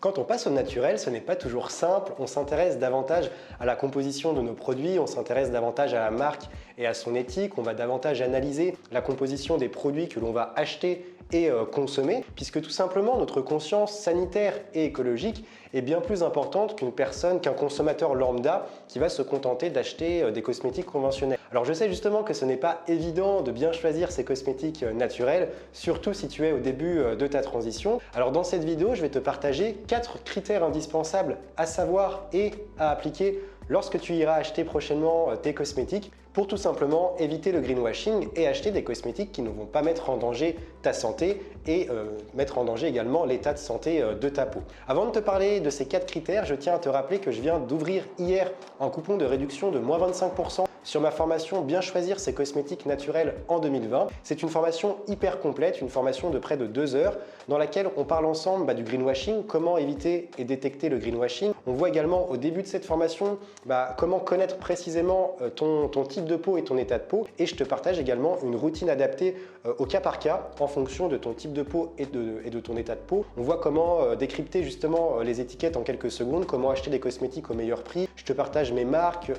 Quand on passe au naturel, ce n'est pas toujours simple. On s'intéresse davantage à la composition de nos produits, on s'intéresse davantage à la marque et à son éthique. On va davantage analyser la composition des produits que l'on va acheter et consommer, puisque tout simplement notre conscience sanitaire et écologique est bien plus importante qu'un consommateur lambda qui va se contenter d'acheter des cosmétiques conventionnels. Alors je sais justement que ce n'est pas évident de bien choisir ces cosmétiques naturels, surtout si tu es au début de ta transition. Alors dans cette vidéo, je vais te partager 4 critères indispensables à savoir et à appliquer lorsque tu iras acheter prochainement tes cosmétiques pour tout simplement éviter le greenwashing et acheter des cosmétiques qui ne vont pas mettre en danger ta santé et mettre en danger également l'état de santé de ta peau. Avant de te parler de ces 4 critères, je tiens à te rappeler que je viens d'ouvrir hier un coupon de réduction de moins 25% sur ma formation Bien choisir ses cosmétiques naturels en 2020. C'est une formation hyper complète, une formation de près de 2 heures dans laquelle on parle ensemble du greenwashing, comment éviter et détecter le greenwashing. On voit également au début de cette formation comment connaître précisément ton type de peau et ton état de peau, et je te partage également une routine adaptée au cas par cas en fonction de ton type de peau et de ton état de peau. On voit comment décrypter justement les étiquettes en quelques secondes, comment acheter des cosmétiques au meilleur prix. Je te partage mes marques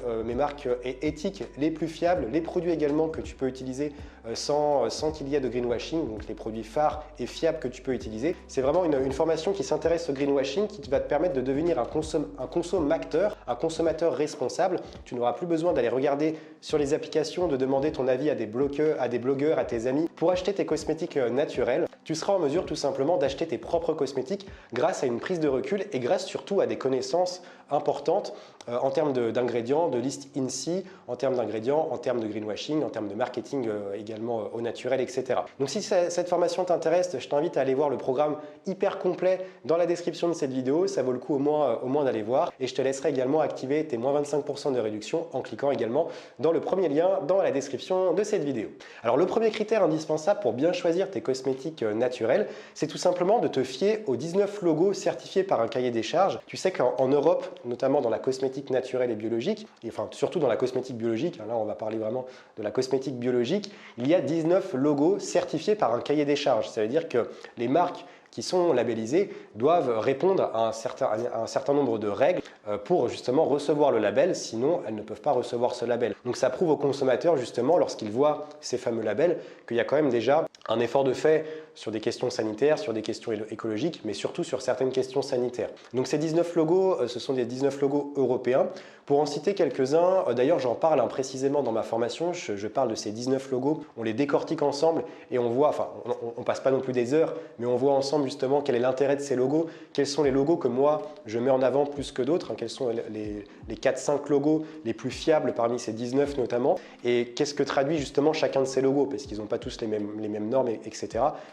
et éthiques les plus fiables, les produits également que tu peux utiliser sans qu'il y ait de greenwashing, donc les produits phares et fiables que tu peux utiliser. C'est vraiment une formation qui s'intéresse au greenwashing, qui va te permettre de devenir un consommateur, un consommateur responsable. Tu n'auras plus besoin d'aller regarder sur les applications, de demander ton avis à des blogueurs, à tes amis pour acheter tes cosmétiques naturels. Tu seras en mesure tout simplement d'acheter tes propres cosmétiques grâce à une prise de recul et grâce surtout à des connaissances importantes en termes d'ingrédients, de liste INSEE, en termes d'ingrédients, en termes de greenwashing, en termes de marketing également au naturel, etc. Donc si cette formation t'intéresse, je t'invite à aller voir le programme hyper complet dans la description de cette vidéo. Ça vaut le coup au moins d'aller voir, et je te laisserai également activer tes moins 25% de réduction en cliquant également dans le premier lien dans la description de cette vidéo. Alors le premier critère indispensable pour bien choisir tes cosmétiques naturels, c'est tout simplement de te fier aux 19 logos certifiés par un cahier des charges. Tu sais qu'en Europe, notamment dans la cosmétique naturelle et biologique, et enfin surtout dans la cosmétique biologique, là on va parler vraiment de la cosmétique biologique, il y a 19 logos certifiés par un cahier des charges. Ça veut dire que les marques qui sont labellisées doivent répondre à un certain nombre de règles pour justement recevoir le label, sinon elles ne peuvent pas recevoir ce label. Donc ça prouve aux consommateurs justement, lorsqu'ils voient ces fameux labels, qu'il y a quand même déjà un effort de fait sur des questions sanitaires, sur des questions écologiques, mais surtout sur certaines questions sanitaires. Donc ces 19 logos, ce sont des 19 logos européens. Pour en citer quelques-uns, d'ailleurs j'en parle précisément dans ma formation, je parle de ces 19 logos, on les décortique ensemble et on voit, enfin on passe pas non plus des heures, mais on voit ensemble justement quel est l'intérêt de ces logos, quels sont les logos que moi je mets en avant plus que d'autres, quels sont les 4-5 logos les plus fiables parmi ces 19 notamment, et qu'est-ce que traduit justement chacun de ces logos, parce qu'ils n'ont pas tous les mêmes normes, etc.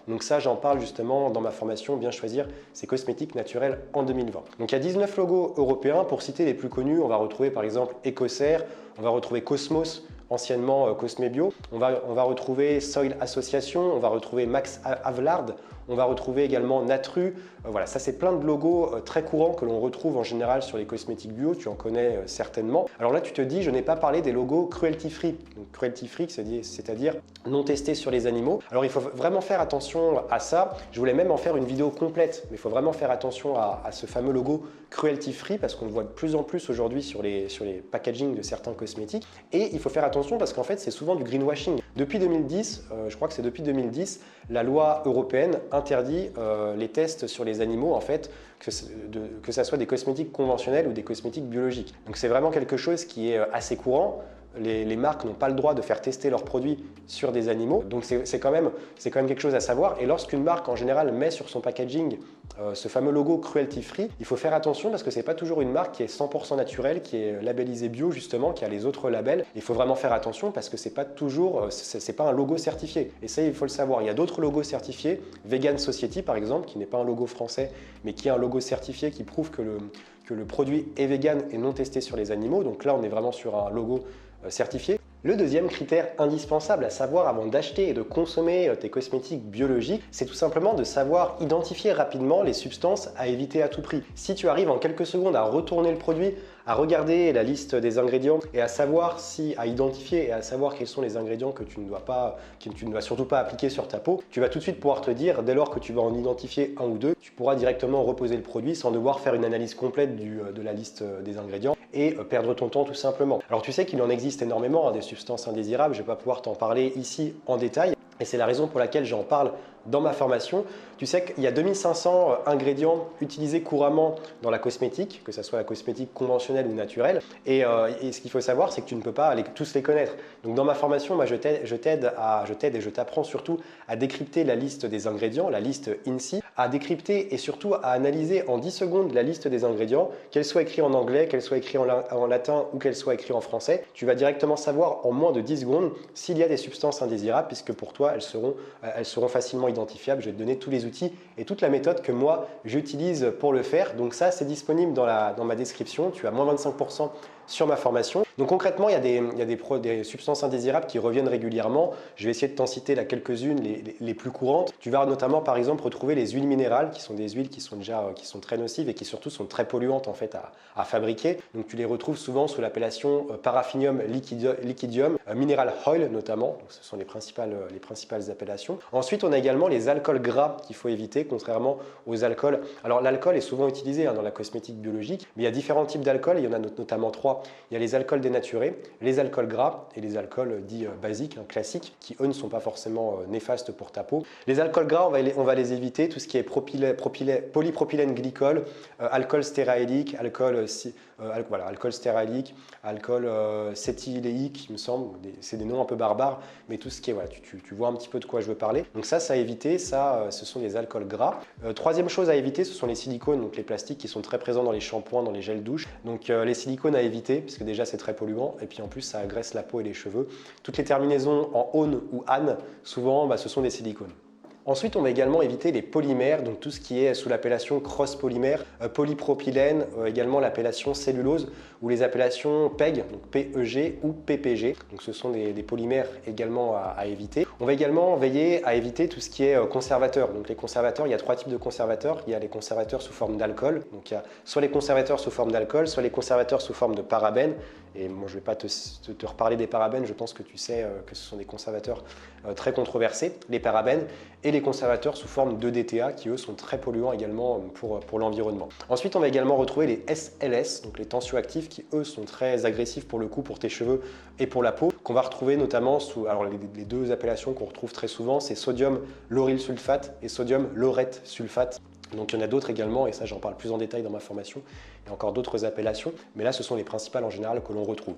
Donc ça, j'en parle justement dans ma formation Bien choisir ses cosmétiques naturels en 2020. Donc il y a 19 logos européens. Pour citer les plus connus, on va retrouver par exemple Ecocer, on va retrouver Cosmos, anciennement Cosmebio, on va retrouver Soil Association, on va retrouver Max Havelaar, on va retrouver également Natru. Voilà, ça c'est plein de logos très courants que l'on retrouve en général sur les cosmétiques bio, tu en connais certainement. Alors là tu te dis, je n'ai pas parlé des logos cruelty free. Donc, cruelty free, c'est-à-dire non testés sur les animaux. Alors il faut vraiment faire attention à ça. Je voulais même en faire une vidéo complète, mais il faut vraiment faire attention à ce fameux logo cruelty free, parce qu'on le voit de plus en plus aujourd'hui sur les packaging de certains cosmétiques. Et il faut faire attention parce qu'en fait c'est souvent du greenwashing. Depuis 2010, je crois que c'est depuis 2010, la loi européenne interdit les tests sur les animaux, en fait, que ça soit des cosmétiques conventionnels ou des cosmétiques biologiques. Donc c'est vraiment quelque chose qui est assez courant. Les marques n'ont pas le droit de faire tester leurs produits sur des animaux, donc c'est quand même quelque chose à savoir. Et lorsqu'une marque en général met sur son packaging ce fameux logo cruelty free, il faut faire attention parce que c'est pas toujours une marque qui est 100% naturelle, qui est labellisée bio justement, qui a les autres labels. Il faut vraiment faire attention parce que c'est pas un logo certifié. Et ça, il faut le savoir. Il y a d'autres logos certifiés, Vegan Society par exemple, qui n'est pas un logo français, mais qui est un logo certifié qui prouve que le produit est vegan et non testé sur les animaux. Donc là, on est vraiment sur un logo certifié. Le deuxième critère indispensable à savoir avant d'acheter et de consommer tes cosmétiques biologiques, c'est tout simplement de savoir identifier rapidement les substances à éviter à tout prix. Si tu arrives en quelques secondes à retourner le produit, à regarder la liste des ingrédients et à identifier et à savoir quels sont les ingrédients que tu ne dois surtout pas appliquer sur ta peau, tu vas tout de suite pouvoir te dire, dès lors que tu vas en identifier un ou deux, tu pourras directement reposer le produit sans devoir faire une analyse complète de la liste des ingrédients et perdre ton temps tout simplement. Alors tu sais qu'il en existe énormément des substances indésirables, je ne vais pas pouvoir t'en parler ici en détail. Et c'est la raison pour laquelle j'en parle dans ma formation. Tu sais qu'il y a 2500 ingrédients utilisés couramment dans la cosmétique, que ce soit la cosmétique conventionnelle ou naturelle. Et ce qu'il faut savoir, c'est que tu ne peux pas tous les connaître. Donc dans ma formation, moi, je t'aide et je t'apprends surtout à décrypter la liste des ingrédients, la liste INSI, à décrypter et surtout à analyser en 10 secondes la liste des ingrédients, qu'elle soit écrite en anglais, qu'elle soit écrite en latin ou qu'elle soit écrite en français. Tu vas directement savoir en moins de 10 secondes s'il y a des substances indésirables, puisque pour toi, elles seront facilement identifiables. Je vais te donner tous les outils et toute la méthode que moi j'utilise pour le faire. Donc ça, c'est disponible dans ma description. Tu as moins 25% sur ma formation. Donc concrètement, il y a des substances indésirables qui reviennent régulièrement. Je vais essayer de t'en citer là quelques-unes, les plus courantes. Tu vas notamment par exemple retrouver les huiles minérales, qui sont des huiles qui sont très nocives et qui surtout sont très polluantes en fait à fabriquer. Donc tu les retrouves souvent sous l'appellation paraffinium liquidium, mineral oil notamment. Donc, ce sont les principales appellations. Ensuite, on a également les alcools gras qu'il faut éviter, contrairement aux alcools. Alors l'alcool est souvent utilisé dans la cosmétique biologique, mais il y a différents types d'alcool. Il y en a notamment trois. Il y a les alcools dénaturés, les alcools gras et les alcools dits basiques, classiques, qui eux ne sont pas forcément néfastes pour ta peau. Les alcools gras, on va les éviter, tout ce qui est polypropylène glycol, alcool stéréique, alcool stéréique, alcool cétyléique, il me semble. C'est des noms un peu barbares, mais tout ce qui est, voilà, tu vois un petit peu de quoi je veux parler. Donc ça à éviter, ce sont les alcools gras. Troisième chose à éviter, ce sont les silicones, donc les plastiques qui sont très présents dans les shampoings, dans les gels douche. Donc les silicones à éviter, puisque déjà c'est très polluant, et puis en plus ça agresse la peau et les cheveux. Toutes les terminaisons en -one ou -ane, souvent ce sont des silicones. Ensuite, on va également éviter les polymères, donc tout ce qui est sous l'appellation cross-polymère, polypropylène, également l'appellation cellulose ou les appellations PEG, donc PEG ou PPG. Donc ce sont des polymères également à éviter. On va également veiller à éviter tout ce qui est conservateur. Donc les conservateurs, il y a trois types de conservateurs. Il y a les conservateurs sous forme d'alcool. Donc il y a soit les conservateurs sous forme d'alcool, soit les conservateurs sous forme de parabènes. Et moi, je ne vais pas te reparler des parabènes, je pense que tu sais que ce sont des conservateurs très controversés, les parabènes, et les conservateurs sous forme de DTA qui eux sont très polluants également pour l'environnement. Ensuite, on va également retrouver les SLS, donc les tensioactifs qui eux sont très agressifs pour le coup pour tes cheveux et pour la peau, qu'on va retrouver notamment alors les deux appellations qu'on retrouve très souvent, c'est sodium lauryl sulfate et sodium laureth sulfate. Donc il y en a d'autres également, et ça j'en parle plus en détail dans ma formation. Il y a encore d'autres appellations, mais là ce sont les principales en général que l'on retrouve.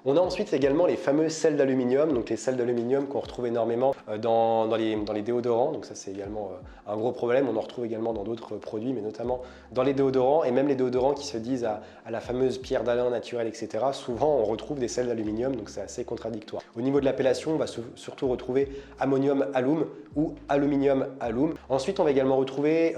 On a ensuite également les fameux sels d'aluminium, donc les sels d'aluminium qu'on retrouve énormément dans les déodorants, donc ça c'est également un gros problème. On en retrouve également dans d'autres produits, mais notamment dans les déodorants, et même les déodorants qui se disent à la fameuse pierre d'Alain naturelle, etc. Souvent on retrouve des sels d'aluminium, donc c'est assez contradictoire. Au niveau de l'appellation, on va surtout retrouver ammonium alum ou aluminium alum. Ensuite on va également retrouver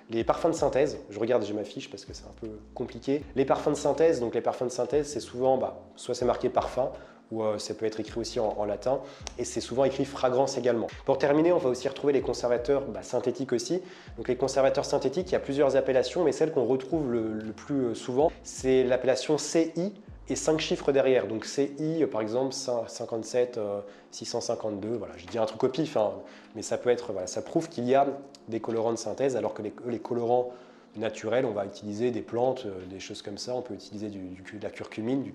les parfums de synthèse. Je regarde, j'ai ma fiche parce que c'est un peu compliqué. Les parfums de synthèse, donc les parfums de synthèse, c'est souvent, soit c'est marqué parfum, ou ça peut être écrit aussi en latin, et c'est souvent écrit fragrance également. Pour terminer, on va aussi retrouver les conservateurs synthétiques aussi. Donc les conservateurs synthétiques, il y a plusieurs appellations, mais celle qu'on retrouve le plus souvent, c'est l'appellation CI, et 5 chiffres derrière. Donc CI, par exemple, 57, 652, voilà, je dis un truc au pif, mais ça peut être, voilà, ça prouve qu'il y a des colorants de synthèse, alors que les colorants naturels, on va utiliser des plantes, des choses comme ça. On peut utiliser de la curcumine,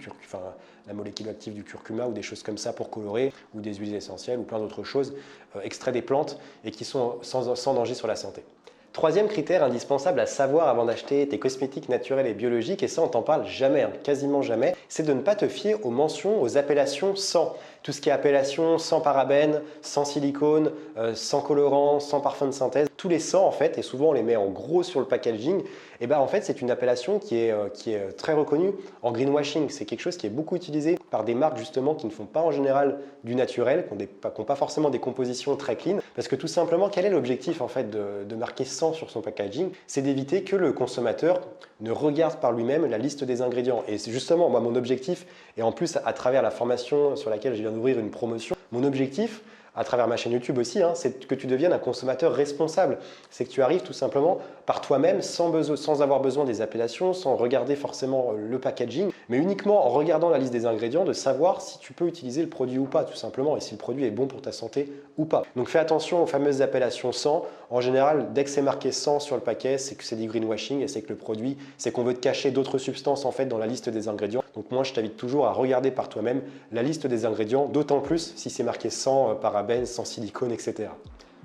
la molécule active du curcuma ou des choses comme ça pour colorer, ou des huiles essentielles ou plein d'autres choses extraits des plantes et qui sont sans danger sur la santé. Troisième critère indispensable à savoir avant d'acheter tes cosmétiques naturels et biologiques, et ça on t'en parle jamais, quasiment jamais, c'est de ne pas te fier aux mentions, aux appellations sans. Tout ce qui est appellation sans parabènes, sans silicone, sans colorant, sans parfum de synthèse, tous les sans en fait, et souvent on les met en gros sur le packaging, et en fait c'est une appellation qui est très reconnue en greenwashing. C'est quelque chose qui est beaucoup utilisé par des marques justement qui ne font pas en général du naturel, qui n'ont pas forcément des compositions très clean, parce que tout simplement quel est l'objectif en fait de marquer sans sans sur son packaging, c'est d'éviter que le consommateur ne regarde par lui-même la liste des ingrédients. Et c'est justement moi, mon objectif, et en plus à travers la formation sur laquelle je viens d'ouvrir une promotion, mon objectif, à travers ma chaîne YouTube aussi, c'est que tu deviennes un consommateur responsable. C'est que tu arrives tout simplement par toi-même sans avoir besoin des appellations, sans regarder forcément le packaging, mais uniquement en regardant la liste des ingrédients, de savoir si tu peux utiliser le produit ou pas, tout simplement, et si le produit est bon pour ta santé ou pas. Donc fais attention aux fameuses appellations sans. En général, dès que c'est marqué sans sur le paquet, c'est que c'est du greenwashing et c'est que le produit, c'est qu'on veut te cacher d'autres substances en fait dans la liste des ingrédients. Donc moi, je t'invite toujours à regarder par toi-même la liste des ingrédients, d'autant plus si c'est marqué sans parabènes, sans silicone, etc.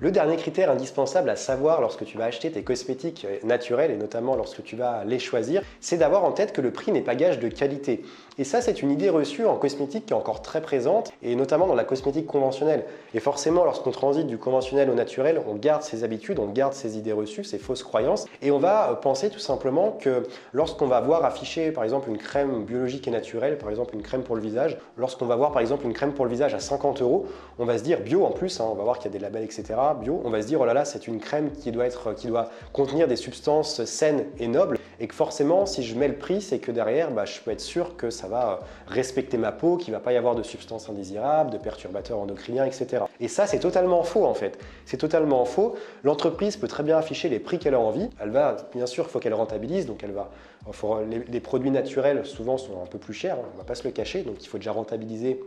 Le dernier critère indispensable à savoir lorsque tu vas acheter tes cosmétiques naturels et notamment lorsque tu vas les choisir, c'est d'avoir en tête que le prix n'est pas gage de qualité. Et ça, c'est une idée reçue en cosmétique qui est encore très présente et notamment dans la cosmétique conventionnelle. Et forcément, lorsqu'on transite du conventionnel au naturel, on garde ses habitudes, on garde ses idées reçues, ses fausses croyances et on va penser tout simplement que lorsqu'on va voir afficher par exemple une crème biologique et naturelle, par exemple une crème pour le visage, lorsqu'on va voir par exemple une crème pour le visage à 50 €, on va se dire bio en plus, on va voir qu'il y a des labels, etc. bio, on va se dire oh là là, c'est une crème qui doit contenir des substances saines et nobles et que forcément si je mets le prix, c'est que derrière je peux être sûr que ça va respecter ma peau, qu'il ne va pas y avoir de substances indésirables, de perturbateurs endocriniens, etc. Et ça, c'est totalement faux en fait. C'est totalement faux. L'entreprise peut très bien afficher les prix qu'elle a envie. Elle va, bien sûr, il faut qu'elle rentabilise, donc les produits naturels souvent sont un peu plus chers, on ne va pas se le cacher, donc il faut déjà rentabiliser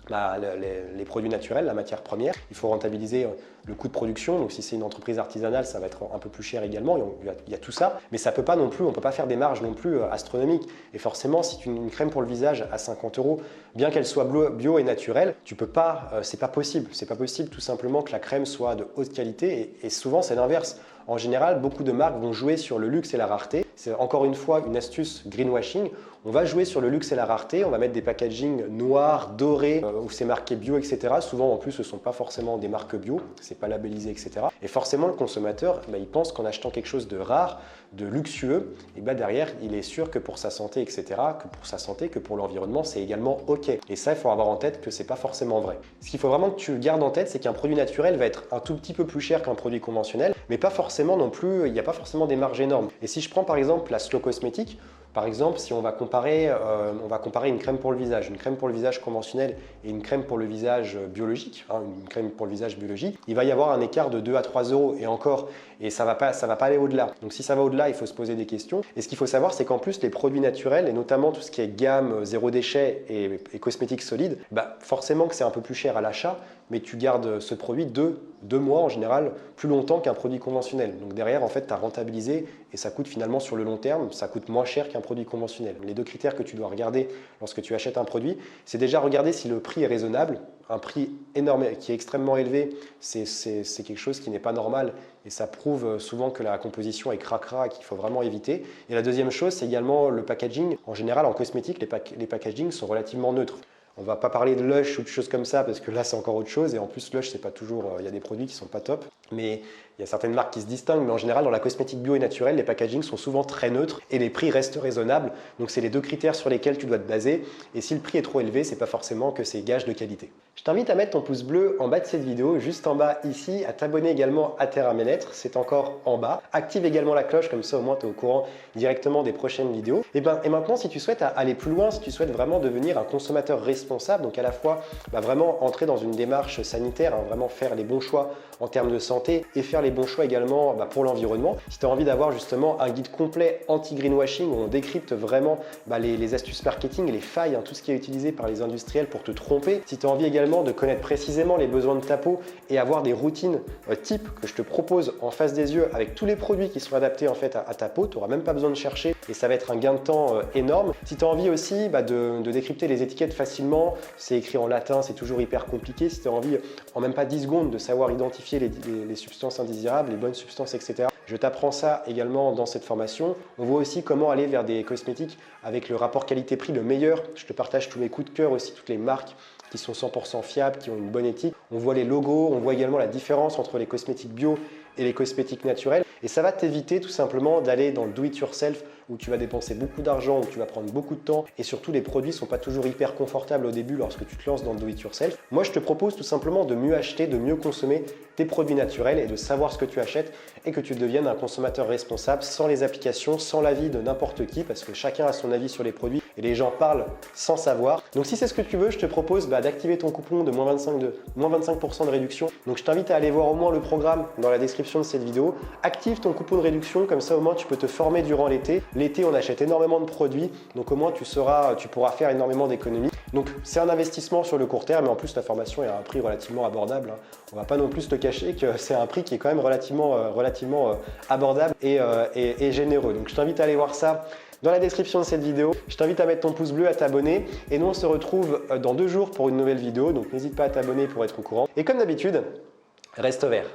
les produits naturels, la matière première. Il faut rentabiliser le coût de production. Donc si c'est une entreprise artisanale, ça va être un peu plus cher également. Il y a tout ça. Mais ça peut pas non plus, on ne peut pas faire des marges non plus astronomiques. Et forcément, si une crème pour le visage à 50 €, bien qu'elle soit bio et naturelle, tu peux pas, c'est pas possible. C'est pas possible tout simplement que la crème soit de haute qualité. Et souvent, c'est l'inverse. En général, beaucoup de marques vont jouer sur le luxe et la rareté. C'est encore une fois une astuce greenwashing. On va jouer sur le luxe et la rareté, on va mettre des packagings noirs, dorés, où c'est marqué bio, etc. Souvent, en plus, ce ne sont pas forcément des marques bio, c'est pas labellisé, etc. Et forcément, le consommateur, il pense qu'en achetant quelque chose de rare, de luxueux, et derrière, il est sûr que pour sa santé, etc., que pour sa santé, que pour l'environnement, c'est également OK. Et ça, il faut avoir en tête que c'est pas forcément vrai. Ce qu'il faut vraiment que tu gardes en tête, c'est qu'un produit naturel va être un tout petit peu plus cher qu'un produit conventionnel, mais pas forcément non plus, il n'y a pas forcément des marges énormes. Et si je prends par exemple la Slow Cosmétique, par exemple, si on va comparer une crème pour le visage conventionnelle et une crème pour le visage biologique, une crème pour le visage biologique, il va y avoir un écart de 2 à 3 € et encore, et ça va pas aller au-delà. Donc si ça va au-delà, il faut se poser des questions. Et ce qu'il faut savoir, c'est qu'en plus, les produits naturels, et notamment tout ce qui est gamme, zéro déchet et cosmétiques solides, forcément que c'est un peu plus cher à l'achat, mais tu gardes ce produit deux mois en général, plus longtemps qu'un produit conventionnel. Donc derrière, en fait, tu as rentabilisé et ça coûte finalement sur le long terme, ça coûte moins cher qu'un produit conventionnel. Les deux critères que tu dois regarder lorsque tu achètes un produit, c'est déjà regarder si le prix est raisonnable. Un prix énorme qui est extrêmement élevé, c'est quelque chose qui n'est pas normal et ça prouve souvent que la composition est cracra et qu'il faut vraiment éviter. Et la deuxième chose, c'est également le packaging. En général, en cosmétique, les packagings sont relativement neutres. On ne va pas parler de Lush ou de choses comme ça parce que là c'est encore autre chose et en plus Lush c'est pas toujours, il y a des produits qui sont pas top, mais il y a certaines marques qui se distinguent, mais en général dans la cosmétique bio et naturelle les packagings sont souvent très neutres et les prix restent raisonnables, donc c'est les deux critères sur lesquels tu dois te baser et si le prix est trop élevé c'est pas forcément que c'est gage de qualité. Je t'invite à mettre ton pouce bleu en bas de cette vidéo, juste en bas ici, à t'abonner également à Terre à mes lettres, c'est encore en bas. Active également la cloche, comme ça au moins tu es au courant directement des prochaines vidéos. Et maintenant si tu souhaites aller plus loin, si tu souhaites vraiment devenir un consommateur responsable, donc à la fois vraiment entrer dans une démarche sanitaire, vraiment faire les bons choix en termes de santé et faire les bons choix également pour l'environnement. Si tu as envie d'avoir justement un guide complet anti-greenwashing où on décrypte vraiment les astuces marketing et les failles, tout ce qui est utilisé par les industriels pour te tromper. Si tu as envie également de connaître précisément les besoins de ta peau et avoir des routines type que je te propose en face des yeux avec tous les produits qui sont adaptés en fait à ta peau, tu n'auras même pas besoin de chercher et ça va être un gain de temps énorme. Si tu as envie aussi de décrypter les étiquettes facilement, c'est écrit en latin, c'est toujours hyper compliqué. Si tu as envie en même pas 10 secondes de savoir identifier les substances indésirables, les bonnes substances, etc. Je t'apprends ça également dans cette formation. On voit aussi comment aller vers des cosmétiques avec le rapport qualité-prix le meilleur. Je te partage tous mes coups de cœur aussi, toutes les marques qui sont 100% fiables, qui ont une bonne éthique. On voit les logos, on voit également la différence entre les cosmétiques bio et les cosmétiques naturels. Et ça va t'éviter tout simplement d'aller dans le do-it-yourself où tu vas dépenser beaucoup d'argent, où tu vas prendre beaucoup de temps et surtout les produits ne sont pas toujours hyper confortables au début lorsque tu te lances dans le do-it-yourself. Moi, je te propose tout simplement de mieux acheter, de mieux consommer tes produits naturels et de savoir ce que tu achètes et que tu deviennes un consommateur responsable sans les applications, sans l'avis de n'importe qui parce que chacun a son avis sur les produits et les gens parlent sans savoir. Donc si c'est ce que tu veux, je te propose d'activer ton coupon de moins 25% de réduction. Donc je t'invite à aller voir au moins le programme dans la description de cette vidéo. Active ton coupon de réduction, comme ça au moins tu peux te former durant l'été. L'été, on achète énormément de produits, donc au moins tu pourras faire énormément d'économies. Donc c'est un investissement sur le court terme, mais en plus la formation est à un prix relativement abordable. On ne va pas non plus te cacher que c'est un prix qui est quand même relativement abordable et généreux. Donc je t'invite à aller voir ça dans la description de cette vidéo. Je t'invite à mettre ton pouce bleu, à t'abonner et nous on se retrouve dans 2 jours pour une nouvelle vidéo. Donc n'hésite pas à t'abonner pour être au courant. Et comme d'habitude, reste vert.